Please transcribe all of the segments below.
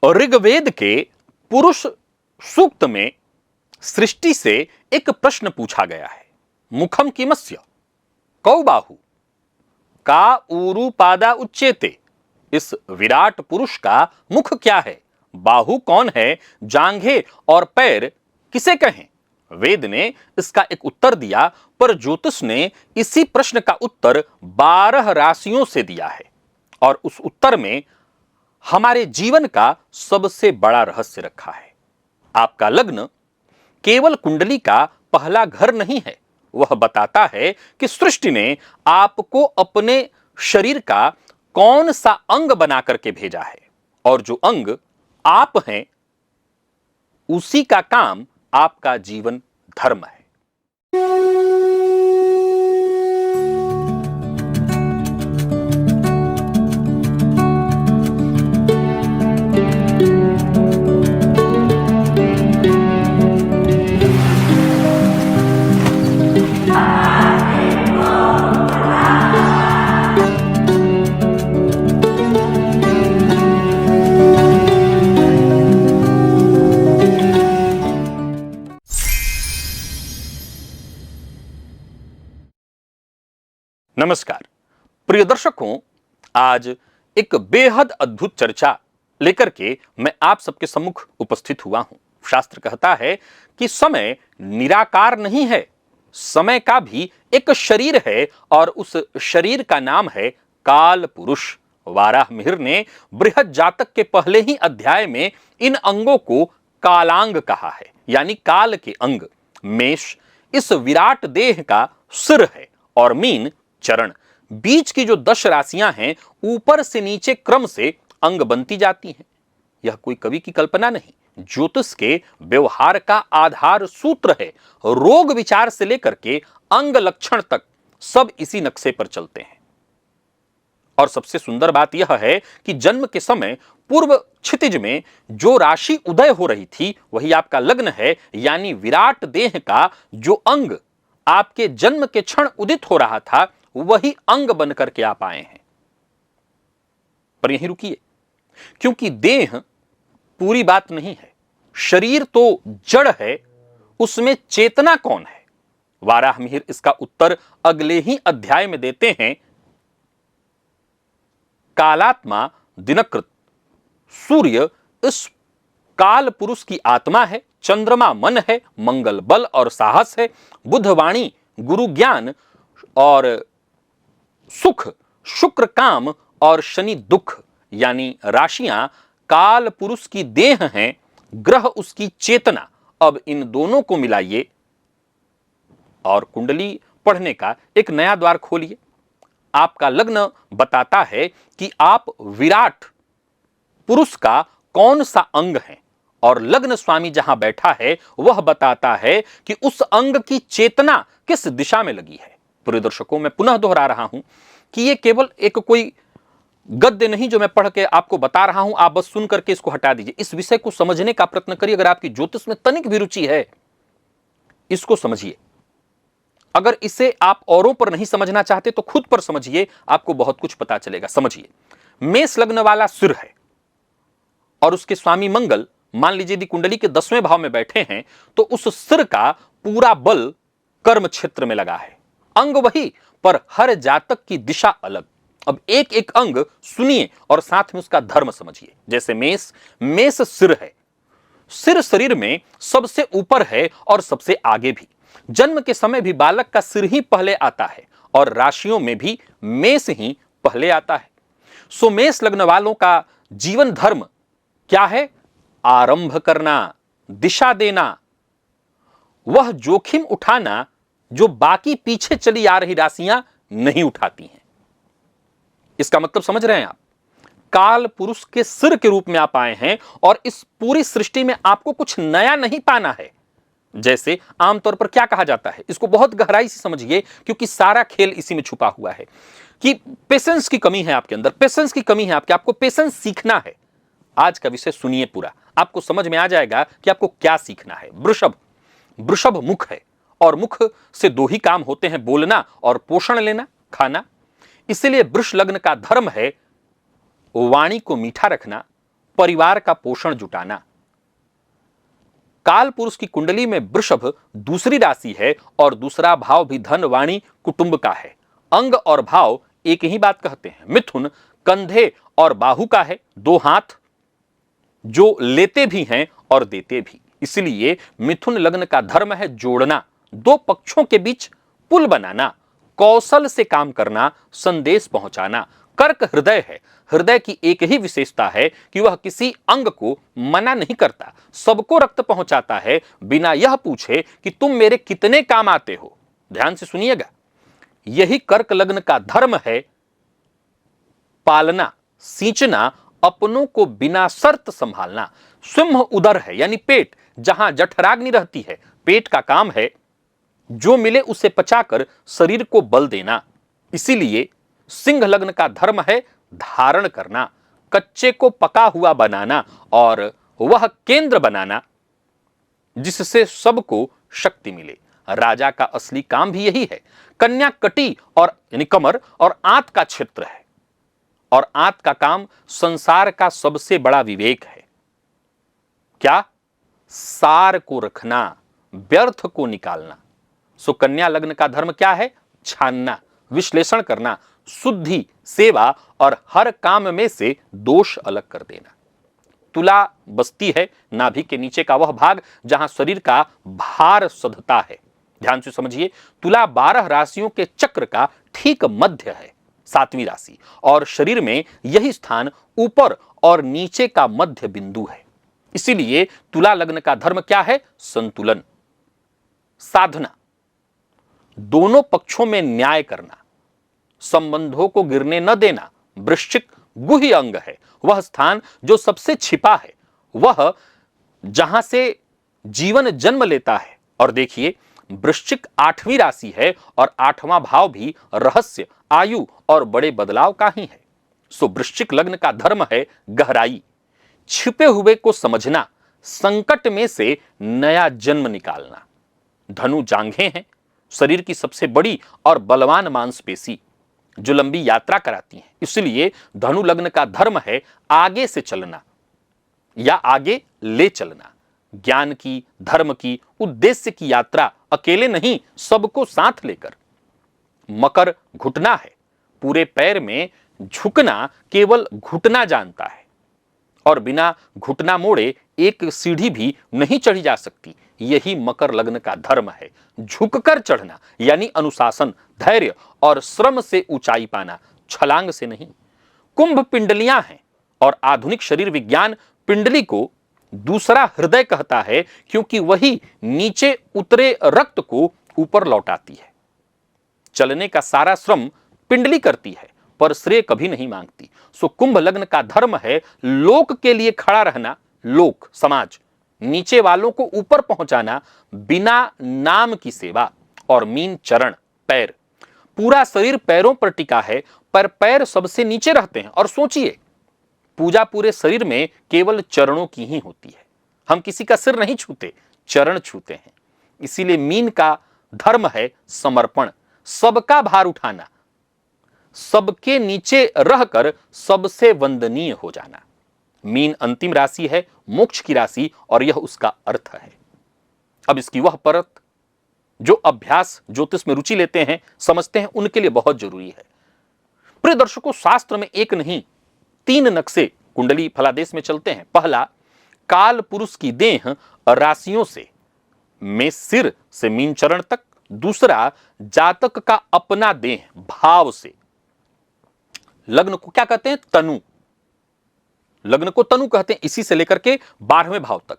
ऋग्वेद के पुरुष सूक्त में सृष्टि से एक प्रश्न पूछा गया है। मुखम किमस्य कौ बाहु का ऊरुपादा उच्यते। इस विराट पुरुष का मुख क्या है, बाहु कौन है, जांघें और पैर किसे कहें। वेद ने इसका एक उत्तर दिया, पर ज्योतिष ने इसी प्रश्न का उत्तर 12 राशियों से दिया है। और उस उत्तर में हमारे जीवन का सबसे बड़ा रहस्य रखा है। आपका लग्न केवल कुंडली का पहला घर नहीं है, वह बताता है कि सृष्टि ने आपको अपने शरीर का कौन सा अंग बना करके भेजा है, और जो अंग आप हैं उसी का काम आपका जीवन धर्म है। नमस्कार प्रिय दर्शकों, आज एक बेहद अद्भुत चर्चा लेकर के मैं आप सबके सम्मुख उपस्थित हुआ हूं। शास्त्र कहता है कि समय निराकार नहीं है, समय का भी एक शरीर है और उस शरीर का नाम है काल पुरुष। वाराहमिहिर ने बृहद जातक के पहले ही अध्याय में इन अंगों को कालांग कहा है, यानी काल के अंग। मेष इस विराट देह का सिर है और मीन चरण। बीच की जो 10 राशियां हैं ऊपर से नीचे क्रम से अंग बनती जाती हैं। यह कोई कवि की कल्पना नहीं, ज्योतिष के व्यवहार का आधार सूत्र है। रोग विचार से लेकर के अंग लक्षण तक सब इसी नक्शे पर चलते हैं। और सबसे सुंदर बात यह है कि जन्म के समय पूर्व क्षितिज में जो राशि उदय हो रही थी वही आपका लग्न है, यानी विराट देह का जो अंग आपके जन्म के क्षण उदित हो रहा था वही अंग बनकर के आप आए हैं। पर यहीं रुकिए, क्योंकि देह पूरी बात नहीं है। शरीर तो जड़ है, उसमें चेतना कौन है। वाराहमिहिर इसका उत्तर अगले ही अध्याय में देते हैं। कालात्मा दिनकृत, सूर्य इस काल पुरुष की आत्मा है, चंद्रमा मन है, मंगल बल और साहस है, बुध वाणी गुरु ज्ञान और सुख, शुक्र काम और शनि दुख, यानी राशियां काल पुरुष की देह हैं, ग्रह उसकी चेतना। अब इन दोनों को मिलाइए और कुंडली पढ़ने का एक नया द्वार खोलिए। आपका लग्न बताता है कि आप विराट पुरुष का कौन सा अंग है, और लग्न स्वामी जहां बैठा है वह बताता है कि उस अंग की चेतना किस दिशा में लगी है। प्रिय दर्शकों, मैं पुनः दोहरा रहा हूं कि यह केवल एक कोई गद्य नहीं जो मैं पढ़ के आपको बता रहा हूं, आप बस सुन करके इसको हटा दीजिए। इस विषय को समझने का प्रयत्न करिए। अगर आपकी ज्योतिष में तनिक भी रुचि है, इसको समझिए। अगर इसे आप औरों पर नहीं समझना चाहते तो खुद पर समझिए, आपको बहुत कुछ पता चलेगा। समझिए, मेष लग्न वाला सिर है और उसके स्वामी मंगल मान लीजिए यदि कुंडली के 10वें भाव में बैठे हैं तो उस सिर का पूरा बल कर्म क्षेत्र में लगा है। अंग वही, पर हर जातक की दिशा अलग। अब एक एक अंग सुनिए और साथ में उसका धर्म समझिए। जैसे मेष सिर है, सिर शरीर में सबसे ऊपर है और सबसे आगे भी। जन्म के समय भी बालक का सिर ही पहले आता है और राशियों में भी मेष ही पहले आता है। सो मेष लग्न वालों का जीवन धर्म क्या है? आरंभ करना, दिशा देना, वह जोखिम उठाना जो बाकी पीछे चली आ रही राशियां नहीं उठाती हैं। इसका मतलब समझ रहे हैं आप? काल पुरुष के सिर के रूप में आप आए हैं और इस पूरी सृष्टि में आपको कुछ नया नहीं पाना है। जैसे आमतौर पर क्या कहा जाता है, इसको बहुत गहराई से समझिए क्योंकि सारा खेल इसी में छुपा हुआ है कि पेशेंस की कमी है आपके अंदर, पेशेंस की कमी है आपके, आपको पेशेंस सीखना है। आज का विषय सुनिए पूरा, आपको समझ में आ जाएगा कि आपको क्या सीखना है। वृषभ मुख है और मुख से दो ही काम होते हैं, बोलना और पोषण लेना, खाना। इसलिए वृष लग्न का धर्म है वाणी को मीठा रखना, परिवार का पोषण जुटाना। काल पुरुष की कुंडली में वृषभ दूसरी राशि है और दूसरा भाव भी धन वाणी कुटुंब का है। अंग और भाव एक ही बात कहते हैं। मिथुन कंधे और बाहु का है, दो हाथ जो लेते भी हैं और देते भी। इसलिए मिथुन लग्न का धर्म है जोड़ना, दो पक्षों के बीच पुल बनाना, कौशल से काम करना, संदेश पहुंचाना। कर्क हृदय है। हृदय की एक ही विशेषता है कि वह किसी अंग को मना नहीं करता, सबको रक्त पहुंचाता है बिना यह पूछे कि तुम मेरे कितने काम आते हो। ध्यान से सुनिएगा, यही कर्क लग्न का धर्म है। पालना, सींचना, अपनों को बिना शर्त संभालना। सिंह उदर है यानी पेट, जहां जठराग्नि रहती है। पेट का काम है जो मिले उसे पचाकर शरीर को बल देना। इसीलिए सिंह लग्न का धर्म है धारण करना, कच्चे को पका हुआ बनाना और वह केंद्र बनाना जिससे सबको शक्ति मिले। राजा का असली काम भी यही है। कन्या कटी और यानी कमर और आंत का क्षेत्र है और आंत का काम संसार का सबसे बड़ा विवेक है। क्या? सार को रखना, व्यर्थ को निकालना। सो कन्या लग्न का धर्म क्या है? छानना, विश्लेषण करना, शुद्धि, सेवा और हर काम में से दोष अलग कर देना। तुला बस्ती है नाभि के नीचे का वह भाग जहां शरीर का भार सधता है। ध्यान से समझिए, तुला 12 राशियों के चक्र का ठीक मध्य है, 7वीं राशि, और शरीर में यही स्थान ऊपर और नीचे का मध्य बिंदु है। इसीलिए तुला लग्न का धर्म क्या है? संतुलन, साधना, दोनों पक्षों में न्याय करना, संबंधों को गिरने न देना। वृश्चिक गुह्य अंग है, वह स्थान जो सबसे छिपा है, वह जहां से जीवन जन्म लेता है। और देखिए, वृश्चिक 8वीं राशि है और 8वां भाव भी रहस्य, आयु और बड़े बदलाव का ही है। सो वृश्चिक लग्न का धर्म है गहराई, छिपे हुए को समझना, संकट में से नया जन्म निकालना। धनु जांघें हैं, शरीर की सबसे बड़ी और बलवान मांसपेशी जो लंबी यात्रा कराती हैं। इसलिए धनु लग्न का धर्म है आगे से चलना या आगे ले चलना। ज्ञान की, धर्म की, उद्देश्य की यात्रा अकेले नहीं, सबको साथ लेकर। मकर घुटना है, पूरे पैर में झुकना केवल घुटना जानता है और बिना घुटना मोड़े एक सीढ़ी भी नहीं चढ़ी जा सकती। यही मकर लग्न का धर्म है, झुककर चढ़ना यानी अनुशासन, धैर्य और श्रम से ऊंचाई पाना, छलांग से नहीं। कुंभ पिंडलियां हैं और आधुनिक शरीर विज्ञान पिंडली को दूसरा हृदय कहता है क्योंकि वही नीचे उतरे रक्त को ऊपर लौटाती है। चलने का सारा श्रम पिंडली करती है पर श्रेय कभी नहीं मांगती। सो कुंभ लग्न का धर्म है लोक के लिए खड़ा रहना, लोक समाज, नीचे वालों को ऊपर पहुंचाना बिना नाम की सेवा। और मीन चरण, पैर, पूरा शरीर पैरों पर टिका है पर पैर सबसे नीचे रहते हैं। और सोचिए, पूजा पूरे शरीर में केवल चरणों की ही होती है। हम किसी का सिर नहीं छूते, चरण छूते हैं। इसीलिए मीन का धर्म है समर्पण, सबका भार उठाना, सबके नीचे रहकर सबसे वंदनीय हो जाना। मीन अंतिम राशि है, मोक्ष की राशि, और यह उसका अर्थ है। अब इसकी वह परत जो अभ्यास ज्योतिष में रुचि लेते हैं, समझते हैं, उनके लिए बहुत जरूरी है। प्रिय दर्शकों, शास्त्र में एक नहीं 3 नक्शे कुंडली फलादेश में चलते हैं। पहला, काल पुरुष की देह राशियों से, मेष सिर से मीन चरण तक। दूसरा, जातक का अपना देह भाव से। लग्न को क्या कहते हैं? तनु। लग्न को तनु कहते हैं, इसी से लेकर के 12वें भाव तक।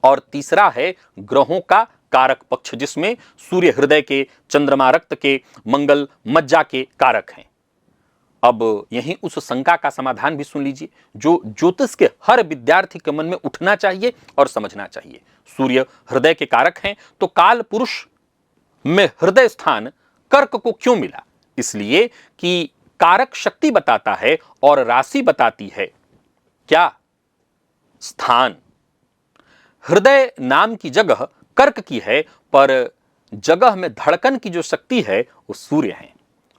और तीसरा है ग्रहों का कारक पक्ष, जिसमें सूर्य हृदय के, चंद्रमा रक्त के, मंगल मज्जा के कारक हैं। अब यहीं उस शंका का समाधान भी सुन लीजिए जो ज्योतिष के हर विद्यार्थी के मन में उठना चाहिए और समझना चाहिए। सूर्य हृदय के कारक हैं, तो काल पुरुष में हृदय स्थान कर्क को क्यों मिला? इसलिए कि कारक शक्ति बताता है और राशि बताती है क्या? स्थान। हृदय नाम की जगह कर्क की है, पर जगह में धड़कन की जो शक्ति है वो सूर्य है।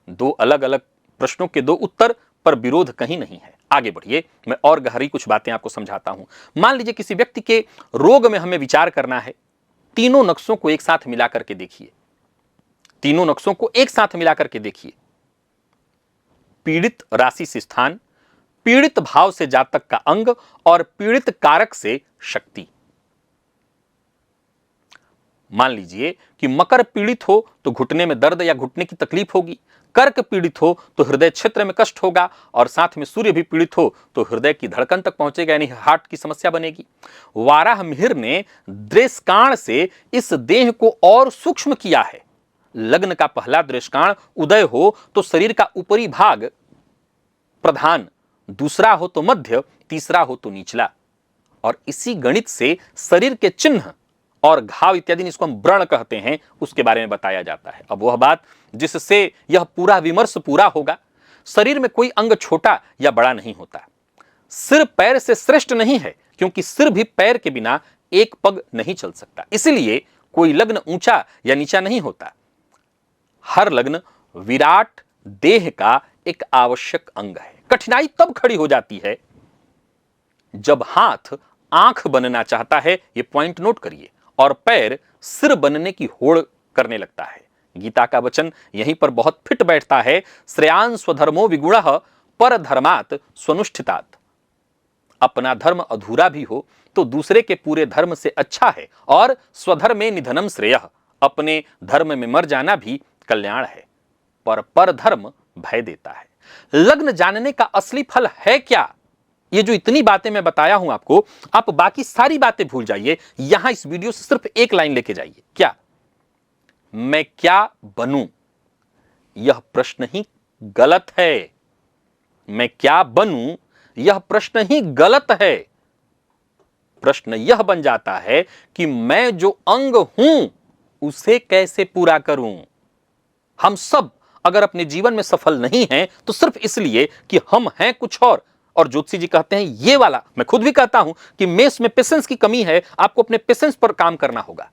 2 अलग अलग प्रश्नों के 2 उत्तर, पर विरोध कहीं नहीं है। आगे बढ़िए, मैं और गहरी कुछ बातें आपको समझाता हूं। मान लीजिए किसी व्यक्ति के रोग में हमें विचार करना है, तीनों नक्शों को एक साथ मिलाकर के देखिए, तीनों नक्शों को एक साथ मिलाकर के देखिए। पीड़ित राशि से स्थान, पीड़ित भाव से जातक का अंग और पीड़ित कारक से शक्ति। मान लीजिए कि मकर पीड़ित हो तो घुटने में दर्द या घुटने की तकलीफ होगी, कर्क पीड़ित हो तो हृदय क्षेत्र में कष्ट होगा, और साथ में सूर्य भी पीड़ित हो तो हृदय की धड़कन तक पहुंचेगा, यानी हार्ट की समस्या बनेगी। वाराह मिहिर ने दृष्काण से इस देह को और सूक्ष्म किया है। लग्न का पहला दृष्काण उदय हो तो शरीर का ऊपरी भाग प्रधान, दूसरा हो तो मध्य, तीसरा हो तो निचला, और इसी गणित से शरीर के चिन्ह और घाव इत्यादि, इसको हम व्रण कहते हैं, उसके बारे में बताया जाता है। अब वह बात जिससे यह पूरा विमर्श पूरा होगा, शरीर में कोई अंग छोटा या बड़ा नहीं होता, सिर पैर से श्रेष्ठ नहीं है, क्योंकि सिर भी पैर के बिना एक पग नहीं चल सकता। इसलिए कोई लग्न ऊंचा या नीचा नहीं होता। हर लग्न विराट देह का एक आवश्यक अंग है। कठिनाई तब खड़ी हो जाती है जब हाथ आंख बनना चाहता है, ये पॉइंट नोट करिए, और पैर सिर बनने की होड़ करने लगता है। गीता का वचन यहीं पर बहुत फिट बैठता है, श्रेयान स्वधर्मो विगुणः पर धर्मात् स्वनुष्ठितात्। अपना धर्म अधूरा भी हो तो दूसरे के पूरे धर्म से अच्छा है, और स्वधर्मे निधनम श्रेयः, अपने धर्म में मर जाना भी कल्याण है। पर धर्म भय देता है। लग्न जानने का असली फल है क्या? ये जो इतनी बातें मैं बताया हूं आपको, आप बाकी सारी बातें भूल जाइए, यहां इस वीडियो से सिर्फ एक लाइन लेके जाइए। क्या? मैं क्या बनूं? यह प्रश्न ही गलत है। मैं क्या बनूं, यह प्रश्न ही गलत है। प्रश्न यह बन जाता है कि मैं जो अंग हूं उसे कैसे पूरा करूं। हम सब अगर अपने जीवन में सफल नहीं हैं तो सिर्फ इसलिए कि हम हैं कुछ और ज्योतिषी जी कहते हैं ये वाला, मैं खुद भी कहता हूं कि मेष में पेशेंस की कमी है, आपको अपने पेशेंस पर काम करना होगा।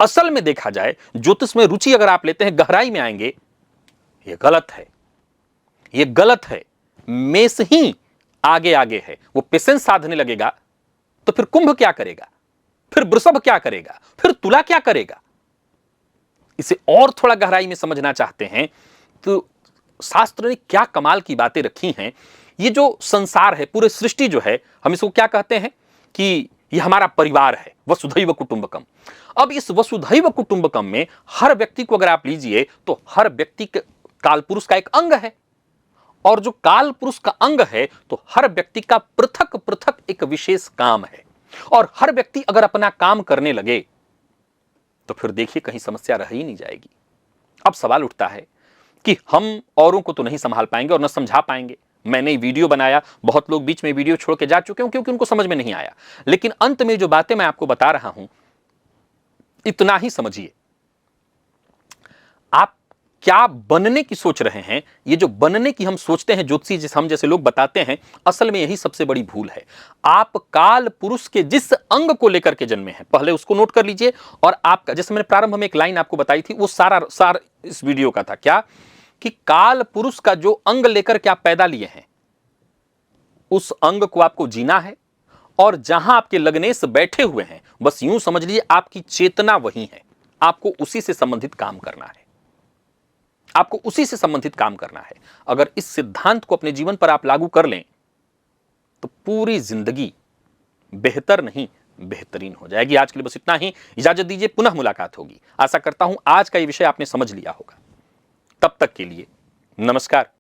असल में देखा जाए, ज्योतिष में रुचि अगर आप लेते हैं, गहराई में आएंगे, ये गलत है, ये गलत है। मेष ही आगे आगे है, वो पेशेंस साधने लगेगा तो फिर कुंभ क्या करेगा, फिर वृषभ क्या करेगा, फिर तुला क्या करेगा। इसे और थोड़ा गहराई में समझना चाहते हैं तो शास्त्र ने क्या कमाल की बातें रखी हैं। ये जो संसार है, पूरे सृष्टि जो है, हम इसको क्या कहते हैं कि ये हमारा परिवार है, वसुधैव कुटुंबकम। अब इस वसुधैव कुटुंबकम में हर व्यक्ति को अगर आप लीजिए तो हर व्यक्ति के काल पुरुष का एक अंग है, और जो काल पुरुष का अंग है तो हर व्यक्ति का पृथक पृथक एक विशेष काम है, और हर व्यक्ति अगर अपना काम करने लगे तो फिर देखिए कहीं समस्या रह ही नहीं जाएगी। अब सवाल उठता है कि हम औरों को तो नहीं संभाल पाएंगे और न समझा पाएंगे। मैंने वीडियो बनाया, बहुत लोग बीच में वीडियो छोड़ के जा चुके हैं क्योंकि उनको समझ में नहीं आया, लेकिन अंत में जो बातें मैं आपको बता रहा हूं इतना ही समझिए। आप क्या बनने की सोच रहे हैं, ये जो बनने की हम सोचते हैं, ज्योतिषी हम जैसे लोग बताते हैं, असल में यही सबसे बड़ी भूल है। आप काल पुरुष के जिस अंग को लेकर के जन्मे हैं, पहले उसको नोट कर लीजिए। और आपका, जैसे मैंने प्रारंभ में एक लाइन आपको बताई थी, वो सार इस वीडियो का था क्या, कि काल पुरुष का जो अंग लेकर के आप पैदा लिए हैं, उस अंग को आपको जीना है, और जहां आपके लग्नेश बैठे हुए हैं, बस यूं समझ लीजिए आपकी चेतना वही है, आपको उसी से संबंधित काम करना है, आपको उसी से संबंधित काम करना है। अगर इस सिद्धांत को अपने जीवन पर आप लागू कर लें तो पूरी जिंदगी बेहतर नहीं बेहतरीन हो जाएगी। आज के लिए बस इतना ही, इजाजत दीजिए, पुनः मुलाकात होगी। आशा करता हूं आज का ये विषय आपने समझ लिया होगा। तब तक के लिए नमस्कार।